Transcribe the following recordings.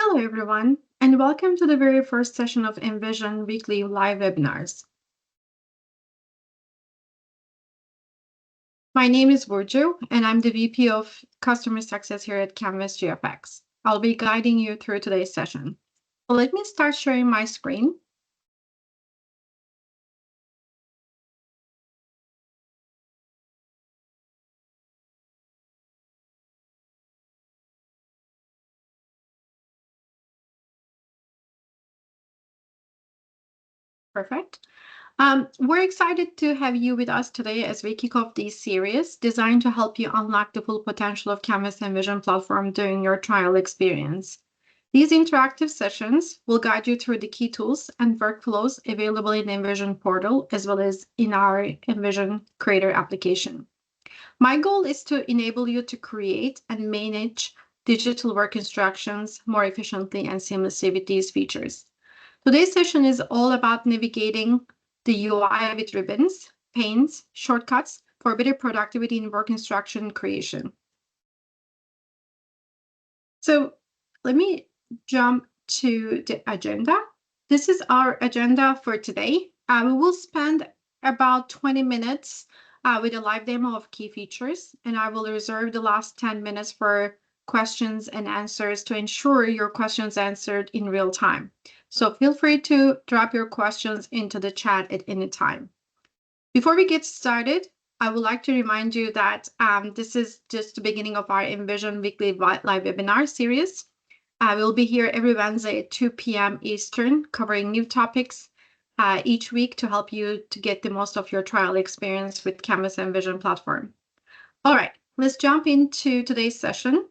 Hello, everyone, and welcome to the very first session of Envision weekly live webinars. My name is Burcu, and I'm the VP of Customer Success here at Canvas GFX. I'll be guiding you through today's session. So let me start sharing my screen. Perfect. We're excited to have you with us today as we kick off this series designed to help you unlock the full potential of Canvas Envision platform during your trial experience. These interactive sessions will guide you through the key tools and workflows available in the Envision portal as well as in our Envision Creator application. My goal is to enable you to create and manage digital work instructions more efficiently and seamlessly with these features. Today's session is all about navigating the UI with ribbons, panes, shortcuts for better productivity in work instruction creation. So let me jump to the agenda. This is our agenda for today. We will spend about 20 minutes with a live demo of key features, and I will reserve the last 10 minutes for questions and answers to ensure your questions answered in real time. So feel free to drop your questions into the chat at any time. Before we get started, I would like to remind you that this is just the beginning of our Envision Weekly Live Webinar series. We'll be here every Wednesday at 2 p.m. Eastern, covering new topics each week to help you to get the most of your trial experience with Canvas Envision platform. All right, let's jump into today's session.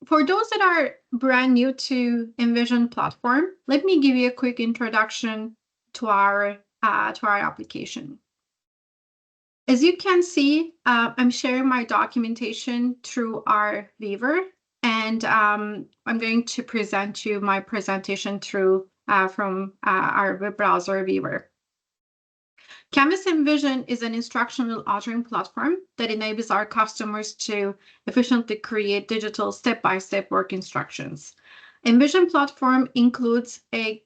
For those that are brand new to Envision platform, let me give you a quick introduction to our application. As you can see, I'm sharing my documentation through our viewer, and I'm going to present you my presentation through from our web browser viewer. Canvas Envision is an instructional authoring platform that enables our customers to efficiently create digital step-by-step work instructions. Envision platform includes a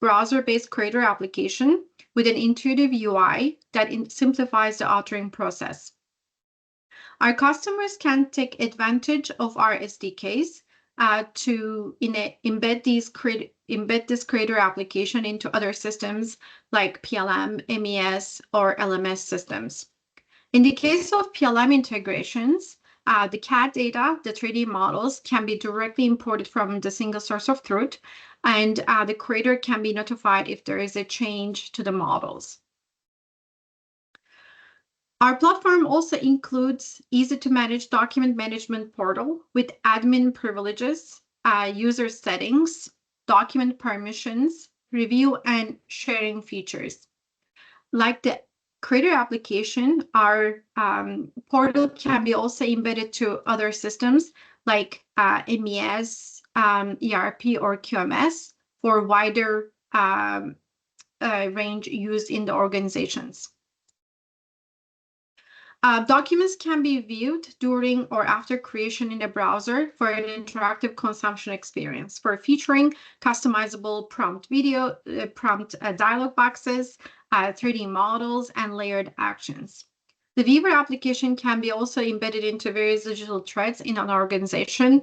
browser-based creator application with an intuitive UI that simplifies the authoring process. Our customers can take advantage of our SDKs to embed this creator application into other systems like PLM, MES, or LMS systems. In the case of PLM integrations, the CAD data, the 3D models, can be directly imported from the single source of truth, and the creator can be notified if there is a change to the models. Our platform also includes easy-to-manage document management portal with admin privileges, user settings, document permissions, review and sharing features. Like the creator application, our portal can be also embedded to other systems like MES, ERP, or QMS for wider range used in the organizations. Documents can be viewed during or after creation in the browser for an interactive consumption experience, for featuring customizable prompt video, dialog boxes, 3D models, and layered actions. The viewer application can be also embedded into various digital threads in an organization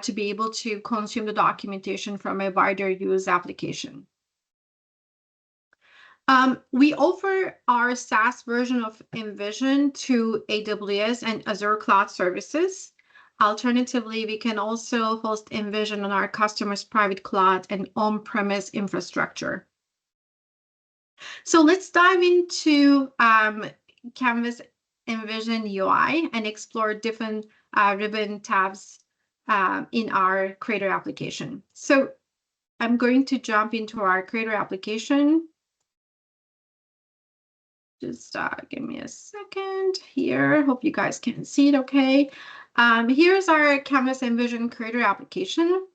to be able to consume the documentation from a wider use application. We offer our SaaS version of Envision to AWS and Azure cloud services. Alternatively, we can also host Envision on our customers' private cloud and on-premise infrastructure. So let's dive into Canvas Envision UI and explore different ribbon tabs in our Creator application. So I'm going to jump into our Creator application. Just give me a second here. Hope you guys can see it okay. Here's our Canvas Envision Creator application.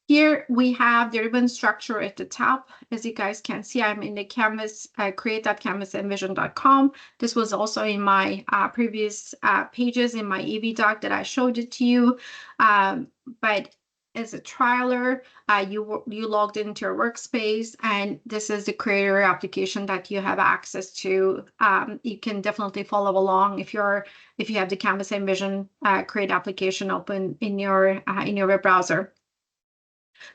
Here we have the ribbon structure at the top. As you guys can see, I'm in the Canvas, create.canvasenvision.com. This was also in my previous pages in my EV doc that I showed it to you. But as a trialer, you logged into your workspace, and this is the creator application that you have access to. You can definitely follow along if you have the Canvas Envision Create application open in your web browser.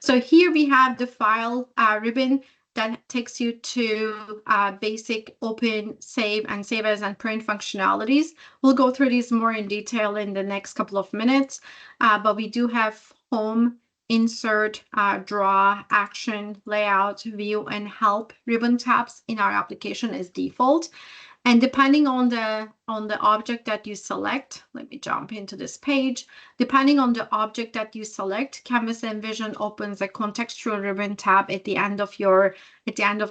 So here we have the file ribbon that takes you to basic open, save, and save as and print functionalities. We'll go through these more in detail in the next couple of minutes, but we do have home, insert, draw, action, layout, view, and help ribbon tabs in our application as default. And depending on the object that you select, let me jump into this page. Depending on the object that you select, Canvas Envision opens a contextual ribbon tab at the end of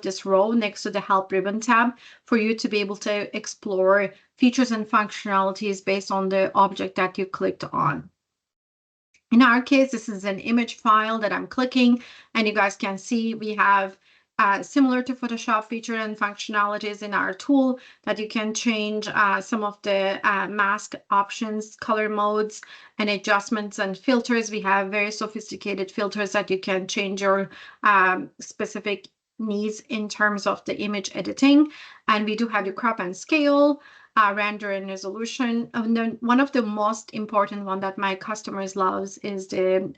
this row next to the help ribbon tab for you to be able to explore features and functionalities based on the object that you clicked on. In our case, this is an image file that I'm clicking, and you guys can see we have similar to Photoshop feature and functionalities in our tool that you can change some of the mask options, color modes, and adjustments and filters. We have very sophisticated filters that you can change your specific needs in terms of the image editing. And we do have the crop and scale, render and resolution. And then one of the most important one that my customers loves is the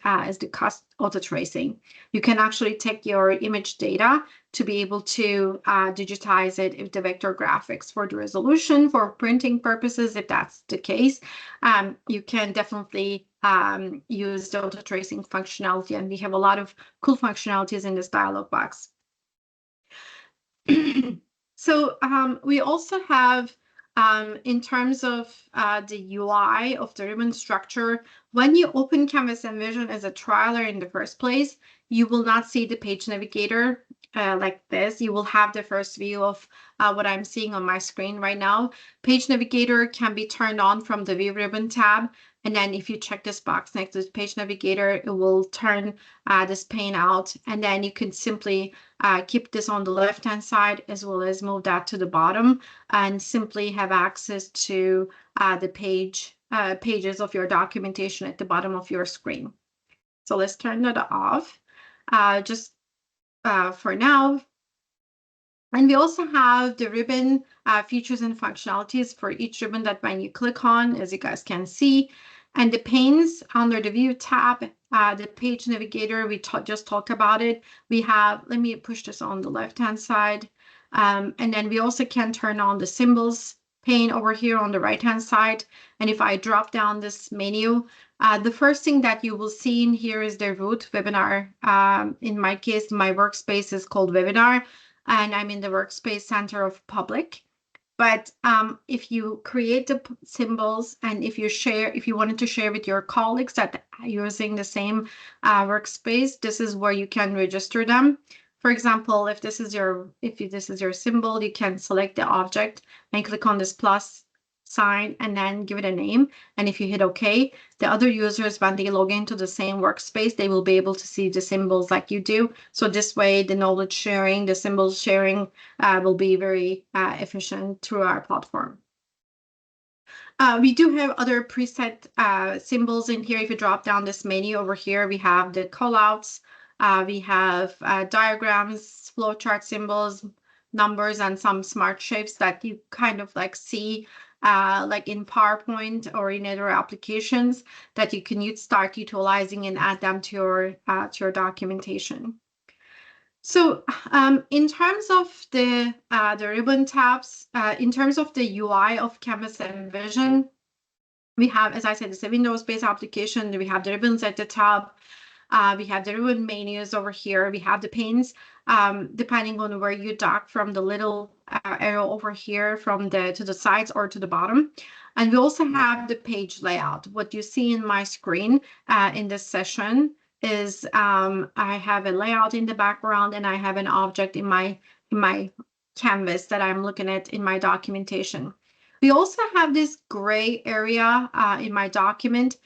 cost auto tracing. You can actually take your image data to be able to digitize it if the vector graphics for the resolution for printing purposes, if that's the case. You can definitely use the auto tracing functionality, and we have a lot of cool functionalities in this dialog box. So we also have in terms of the UI of the ribbon structure, when you open Canvas Envision as a trialer in the first place, you will not see the page navigator like this. You will have the first view of what I'm seeing on my screen right now. Page navigator can be turned on from the View ribbon tab. And then if you check this box next to the page navigator, it will turn this pane out. And then you can simply keep this on the left-hand side as well as move that to the bottom and simply have access to the pages of your documentation at the bottom of your screen. So let's turn that off just for now. And we also have the ribbon features and functionalities for each ribbon that when you click on, as you guys can see. And the panes under the View tab, the page navigator, we just talked about it. We have, let me push this on the left-hand side. And then we also can turn on the symbols pane over here on the right-hand side. And if I drop down this menu, the first thing that you will see in here is the root webinar. In my case, my workspace is called webinar, and I'm in the workspace center of public. But if you create the symbols and if you wanted to share with your colleagues that are using the same workspace, this is where you can register them. For example, if this is your symbol, you can select the object and click on this plus sign and then give it a name. And if you hit OK, the other users, when they log into the same workspace, they will be able to see the symbols like you do. So this way, the knowledge sharing, the symbols sharing will be very efficient through our platform. We do have other preset symbols in here. If you drop down this menu over here, we have the callouts, we have diagrams, flowchart symbols, numbers, and some smart shapes that you kind of like see like in PowerPoint or in other applications that you can start utilizing and add them to your documentation. So in terms of the ribbon tabs, in terms of the UI of Canvas Envision, we have, as I said, it's a Windows-based application. We have the ribbons at the top. We have the ribbon menus over here. We have the panes, depending on where you dock from the little arrow over here to the sides or to the bottom. And we also have the page layout. What you see in my screen in this session is I have a layout in the background and I have an object in my canvas that I'm looking at in my documentation. We also have this gray area in my document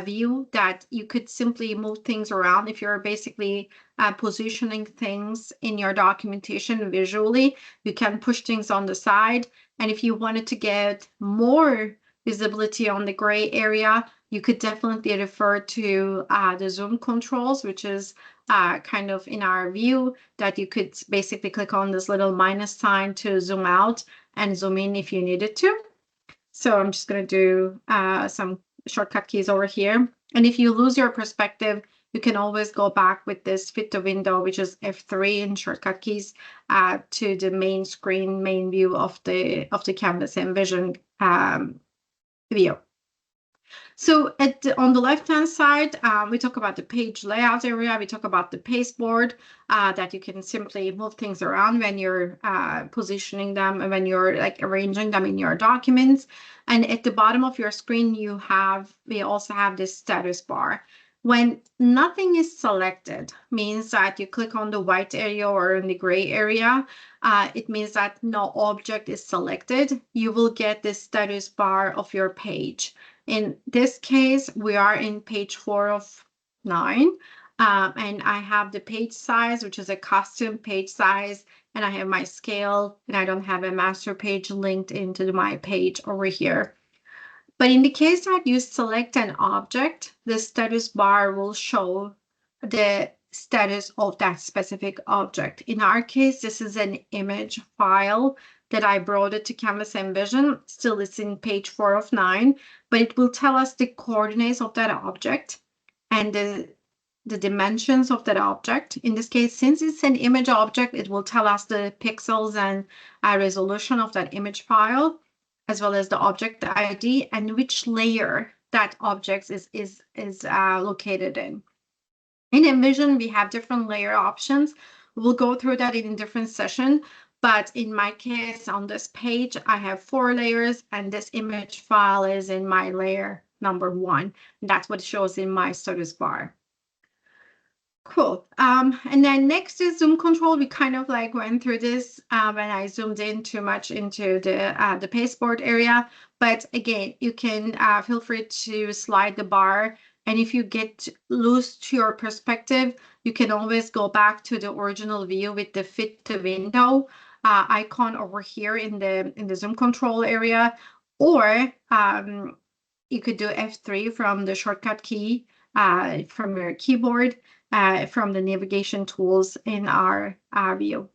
view that you could simply move things around if you're basically positioning things in your documentation visually. You can push things on the side. And if you wanted to get more visibility on the gray area, you could definitely refer to the zoom controls, which is kind of in our view that you could basically click on this little minus sign to zoom out and zoom in if you needed to. So I'm just going to do some shortcut keys over here. And if you lose your perspective, you can always go back with this fit to window, which is F3 in shortcut keys, to the main screen, main view of the Canvas Envision view. So on the left-hand side, we talk about the page layout area. We talk about the pasteboard that you can simply move things around when you're positioning them and when you're like arranging them in your documents. And at the bottom of your screen, we also have this status bar. When nothing is selected, means that you click on the white area or in the gray area, it means that no object is selected. You will get this status bar of your page. In this case, we are in page 4 of 9, and I have the page size, which is a custom page size, and I have my scale, and I don't have a master page linked into my page over here. But in the case that you select an object, the status bar will show the status of that specific object. In our case, this is an image file that I brought it to Canvas Envision. Still, it's in page 4 of 9, but it will tell us the coordinates of that object and the dimensions of that object. In this case, since it's an image object, it will tell us the pixels and resolution of that image file, as well as the object ID and which layer that object is located in. In Envision, we have different layer options. We'll go through that in a different session. But in my case, on this page, I have 4 layers, and this image file is in my layer number 1. And that's what shows in my status bar. Cool. And then next is zoom control. We kind of like went through this when I zoomed in too much into the pasteboard area. But again, you can feel free to slide the bar. And if you get loose to your perspective, you can always go back to the original view with the fit to window icon over here in the zoom control area. Or you could do F3 from the shortcut key from your keyboard. From the navigation tools in our view.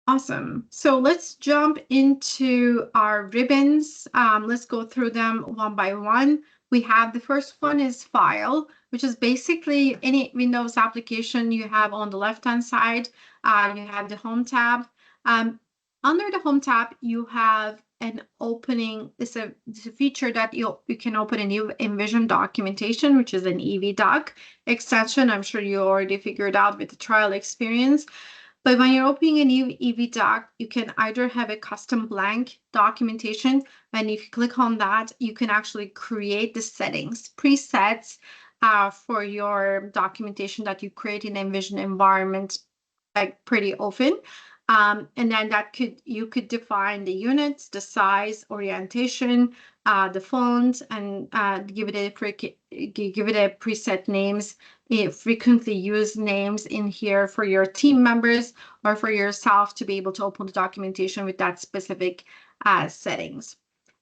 Awesome. So let's jump into our ribbons. Let's go through them one by one. We have the first one is File, which is basically any Windows application you have on the left-hand side. You have the Home tab. Under the Home tab, you have an opening. It's a feature that you can open a new Envision documentation, which is an EVDoc extension. I'm sure you already figured out with the trial experience. But when you're opening a new EVDoc, you can either have a custom blank documentation, and if you click on that, you can actually create the settings, presets for your documentation that you create in Envision environment like pretty often. And then you could define the units, the size, orientation, the font, and give it a preset names. Frequently used names in here for your team members or for yourself to be able to open the documentation with that specific settings.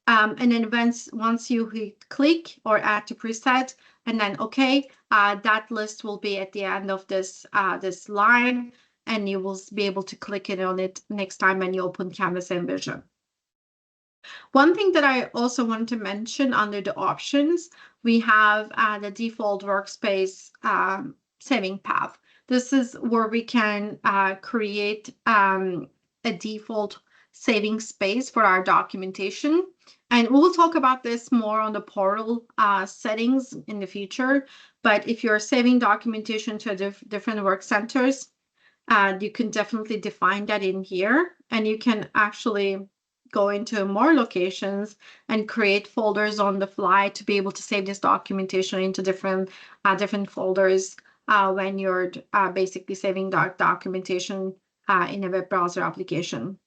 And then once you click or add to preset and then OK, that list will be at the end of this line, and you will be able to click it on it next time when you open Canvas Envision. One thing that I also want to mention under the options, we have the default workspace saving path. This is where we can create a default saving space for our documentation. And we'll talk about this more on the portal settings in the future. But if you're saving documentation to different work centers, you can definitely define that in here, and you can actually go into more locations and create folders on the fly to be able to save this documentation into different folders when you're basically saving documentation in a web browser application.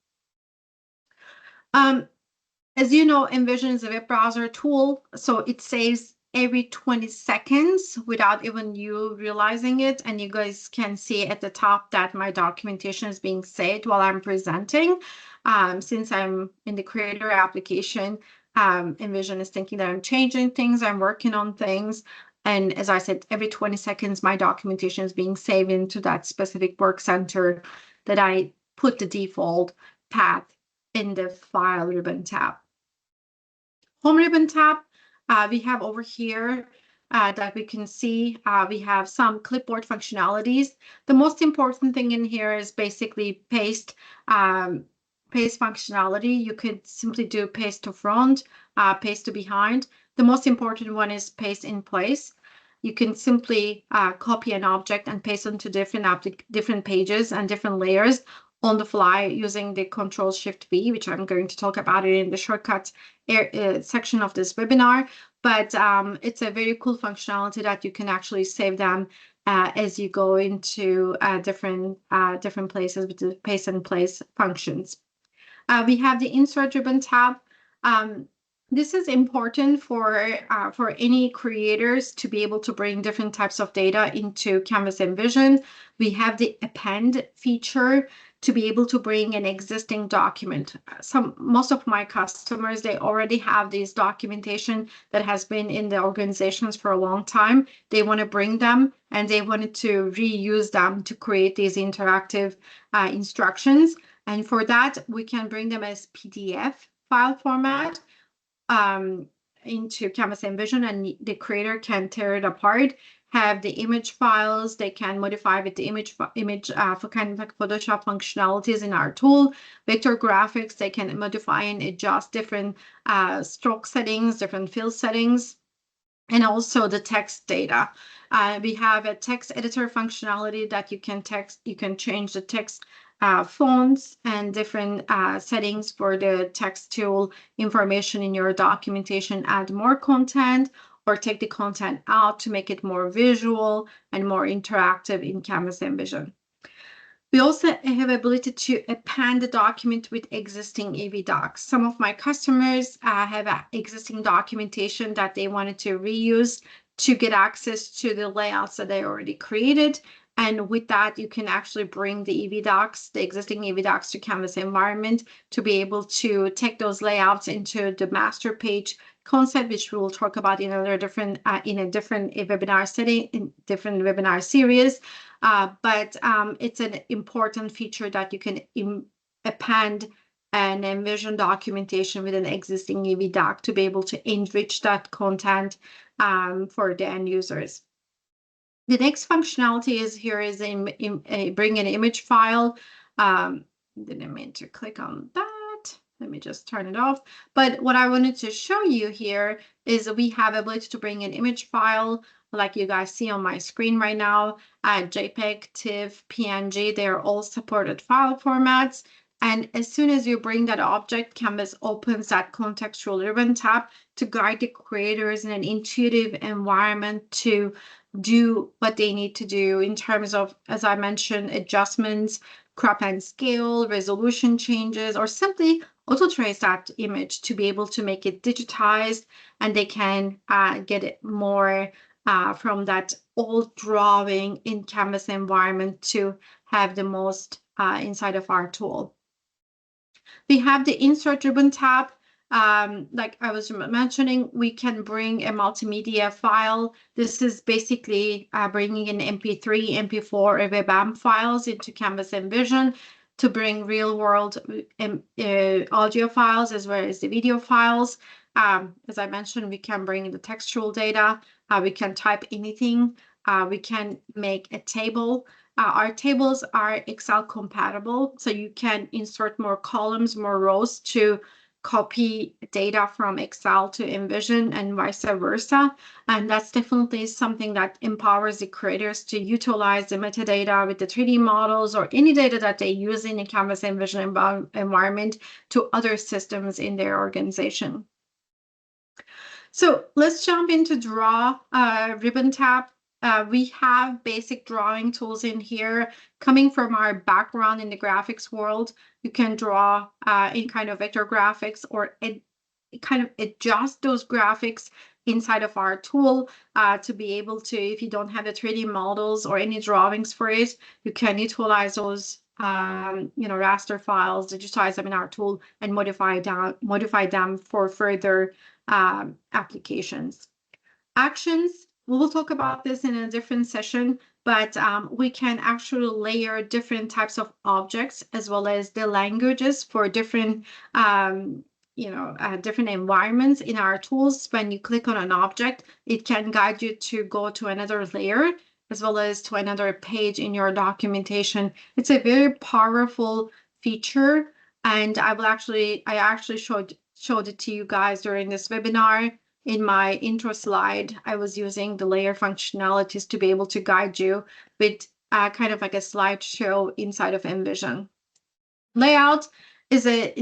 As you know, Envision is a web browser tool, so it saves every 20 seconds without even you realizing it. And you guys can see at the top that my documentation is being saved while I'm presenting. Since I'm in the creator application, Envision is thinking that I'm changing things, I'm working on things. And as I said, every 20 seconds, my documentation is being saved into that specific work center that I put the default path in the File ribbon tab. Home ribbon tab, we have over here that we can see, we have some clipboard functionalities. The most important thing in here is basically paste functionality. You could simply do paste to front, paste to behind. The most important one is paste in place. You can simply copy an object and paste onto different pages and different layers on the fly using the Control-Shift-V, which I'm going to talk about it in the shortcuts section of this webinar. But it's a very cool functionality that you can actually save them as you go into different places with the paste and place functions. We have the Insert ribbon tab. This is important for any creators to be able to bring different types of data into Canvas Envision. We have the Append feature to be able to bring an existing document. Most of my customers, they already have this documentation that has been in the organizations for a long time. They want to bring them and they wanted to reuse them to create these interactive instructions. And for that, we can bring them as PDF file format into Canvas Envision, and the creator can tear it apart, have the image files, they can modify with the image for kind of like Photoshop functionalities in our tool. Vector graphics, they can modify and adjust different stroke settings, different fill settings, and also the text data. We have a text editor functionality that you can change the text fonts and different settings for the text tool information in your documentation, add more content or take the content out to make it more visual and more interactive in Canvas Envision. We also have ability to append the document with existing EV docs. Some of my customers have existing documentation that they wanted to reuse to get access to the layouts that they already created. And with that, you can actually bring the EV docs, the existing EV docs, to Canvas environment to be able to take those layouts into the master page concept, which we will talk about in a different webinar setting, in different webinar series. But it's an important feature that you can append an Envision documentation with an existing EV doc to be able to enrich that content for the end users. The next functionality is bring an image file. Didn't mean to click on that. Let me just turn it off. But what I wanted to show you here is we have ability to bring an image file like you guys see on my screen right now. JPEG, TIFF, PNG, they're all supported file formats. And as soon as you bring that object, Canvas opens that contextual ribbon tab to guide the creators in an intuitive environment to do what they need to do in terms of, as I mentioned, adjustments, crop and scale, resolution changes, or simply auto trace that image to be able to make it digitized, and they can get it more from that old drawing in Canvas environment to have the most inside of our tool. We have the Insert ribbon tab. Like I was mentioning, we can bring a multimedia file. This is basically bringing in MP3, MP4, or WebAM files into Canvas Envision to bring real-world audio files as well as the video files. As I mentioned, we can bring the textual data. We can type anything. We can make a table. Our tables are Excel compatible, so you can insert more columns, more rows to copy data from Excel to Envision and vice versa. And that's definitely something that empowers the creators to utilize the metadata with the 3D models or any data that they use in a Canvas Envision environment to other systems in their organization. So let's jump into Draw ribbon tab. we have basic drawing tools in here. Coming from our background in the graphics world, you can draw in kind of vector graphics or kind of adjust those graphics inside of our tool to be able to, if you don't have the 3D models or any drawings for it, you can utilize those raster files, digitize them in our tool, and modify them for further applications. Actions, we will talk about this in a different session, but we can actually layer different types of objects as well as the languages for different different environments in our tools. When you click on an object, it can guide you to go to another layer as well as to another page in your documentation. It's a very powerful feature, and I actually showed it to you guys during this webinar. In my intro slide, I was using the layer functionalities to be able to guide you with kind of like a slideshow inside of Envision. Layout is a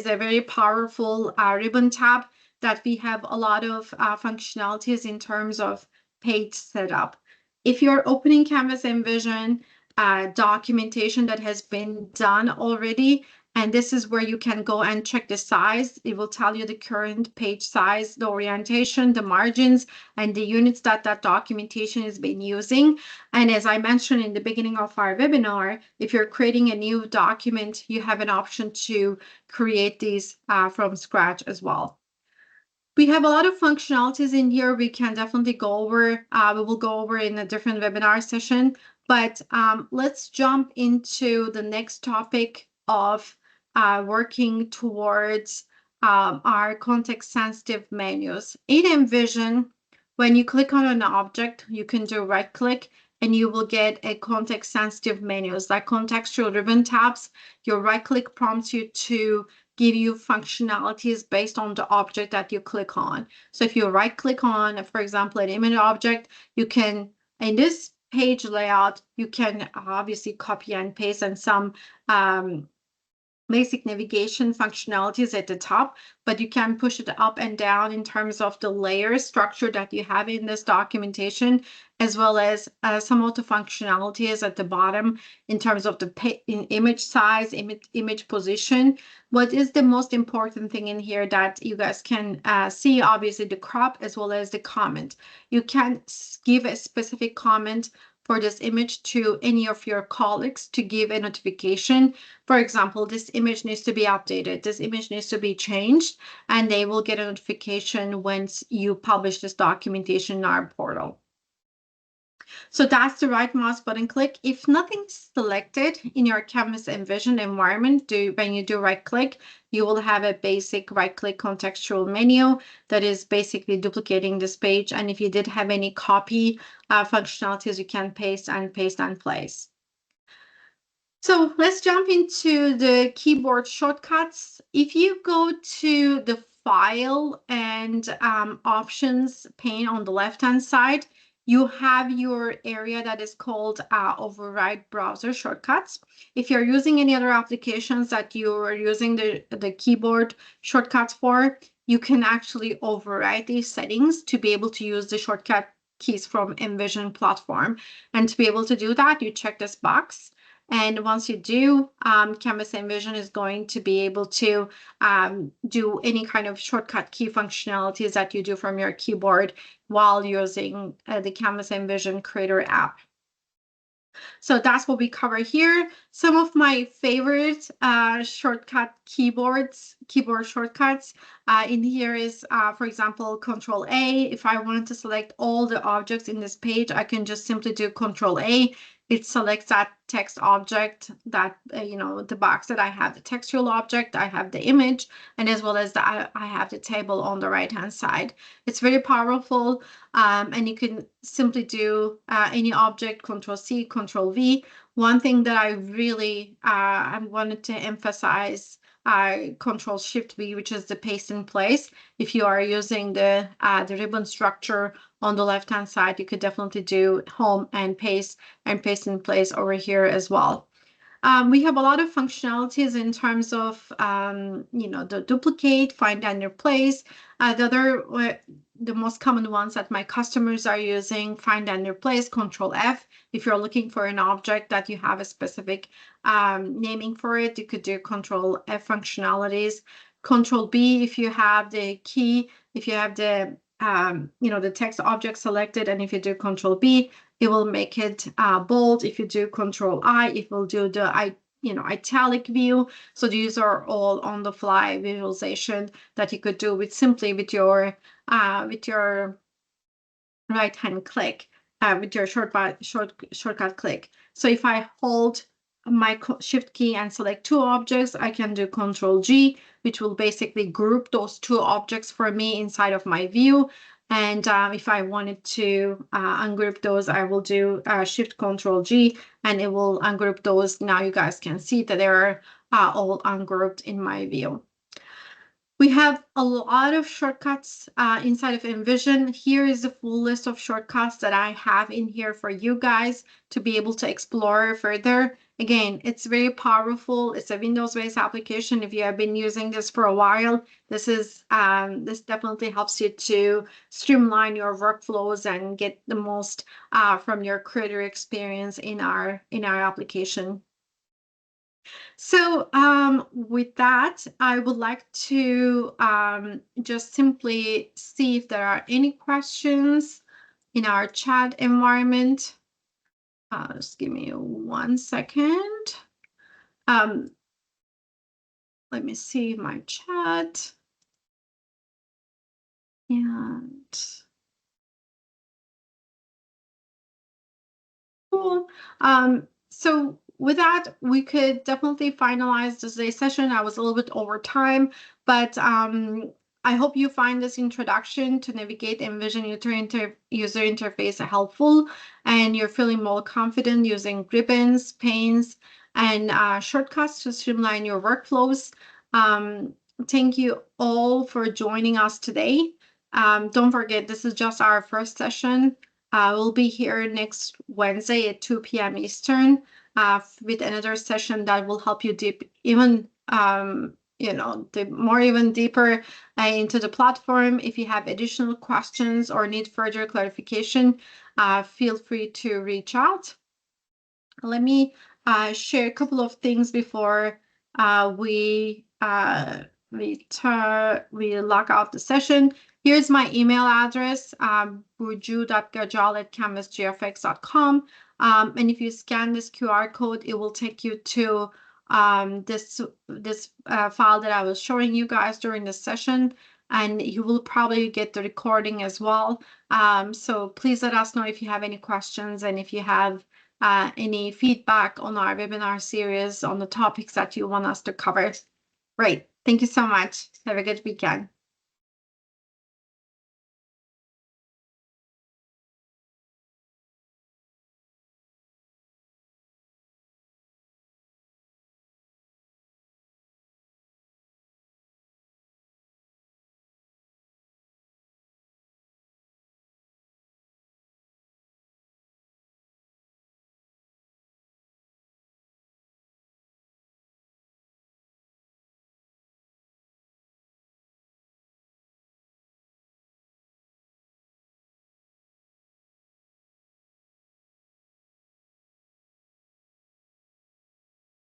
very powerful ribbon tab that we have a lot of functionalities in terms of page setup. If you're opening Canvas Envision documentation that has been done already, and this is where you can go and check the size. It will tell you the current page size, the orientation, the margins, and the units that documentation has been using. And as I mentioned in the beginning of our webinar, if you're creating a new document, you have an option to create these from scratch as well. We have a lot of functionalities in here we can definitely go over. We will go over in a different webinar session, but let's jump into the next topic of working towards our context-sensitive menus. In Envision, when you click on an object, you can do right-click, and you will get a context-sensitive menus, like contextual ribbon tabs. Your right-click prompts you to give you functionalities based on the object that you click on. So if you right-click on, for example, an image object, you can, in this page layout, you can obviously copy and paste and some basic navigation functionalities at the top, but you can push it up and down in terms of the layer structure that you have in this documentation, as well as some of the functionalities at the bottom in terms of the image size, image position. What is the most important thing in here that you guys can see, obviously the crop as well as the comment. You can give a specific comment for this image to any of your colleagues to give a notification. For example, this image needs to be updated, this image needs to be changed, and they will get a notification once you publish this documentation in our portal. So that's the right mouse button click. If nothing's selected in your Canvas Envision environment, when you do right click, you will have a basic right click contextual menu that is basically duplicating this page. And if you did have any copy functionalities, you can paste and place. So let's jump into the keyboard shortcuts. If you go to the File and Options pane on the left-hand side, you have your area that is called Override Browser Shortcuts. If you're using any other applications that you are using the keyboard shortcuts for, you can actually override these settings to be able to use the shortcut keys from Envision platform. And to be able to do that, you check this box. And once you do, Canvas Envision is going to be able to do any kind of shortcut key functionalities that you do from your keyboard while using the Canvas Envision Creator app. So that's what we cover here. Some of my favorite shortcut keyboard shortcuts in here is, for example, Control A. If I wanted to select all the objects in this page, I can just simply do Control A. It selects that text object, that the box that I have, the textual object, I have the image, and as well as I have the table on the right hand side. It's very powerful, and you can simply do any object, Control C, Control V. One thing that I really I wanted to emphasize, Control Shift V, which is the paste in place. If you are using the ribbon structure on the left hand side, you could definitely do Home and paste in place over here as well. We have a lot of functionalities in terms of the duplicate, find and replace. The other the most common ones that my customers are using: find and replace, Control F. If you're looking for an object that you have a specific naming for it, you could do Control F functionalities. Control B if you have the key, if you have the the text object selected, and if you do Control B, it will make it bold. If you do Control I, it will do the italic view. So these are all on the fly visualization that you could do with your right hand click, with your shortcut click. So if I hold my shift key and select two objects, I can do Control G, which will basically group those two objects for me inside of my view. And if I wanted to ungroup those, I will do Shift Control G, and it will ungroup those. Now you guys can see that they're all ungrouped in my view. We have a lot of shortcuts inside of Envision. Here is the full list of shortcuts that I have in here for you guys to be able to explore further. Again, it's very powerful. It's a Windows-based application. If you have been using this for a while, this definitely helps you to streamline your workflows and get the most from your creator experience in our application. So with that, I would like to just simply see if there are any questions in our chat environment. Just give me 1 second. Let me see my chat. And cool. So with that, we could definitely finalize today's session. I was a little bit over time, but I hope you find this introduction to navigate Envision user interface helpful, and you're feeling more confident using ribbons, panes, and shortcuts to streamline your workflows. Thank you all for joining us today. Don't forget, this is just our first session. We'll be here next Wednesday at 2 p.m. Eastern with another session that will help you even deeper into the platform. If you have additional questions or need further clarification, feel free to reach out. Let me share a couple of things before we log out the session. Here's my email address, burcu.gacal@canvasgfx.com. And if you scan this QR code, it will take you to this file that I was showing you guys during this session, and you will probably get the recording as well. So please let us know if you have any questions, and if you have any feedback on our webinar series on the topics that you want us to cover. Great. Thank you so much. Have a good weekend.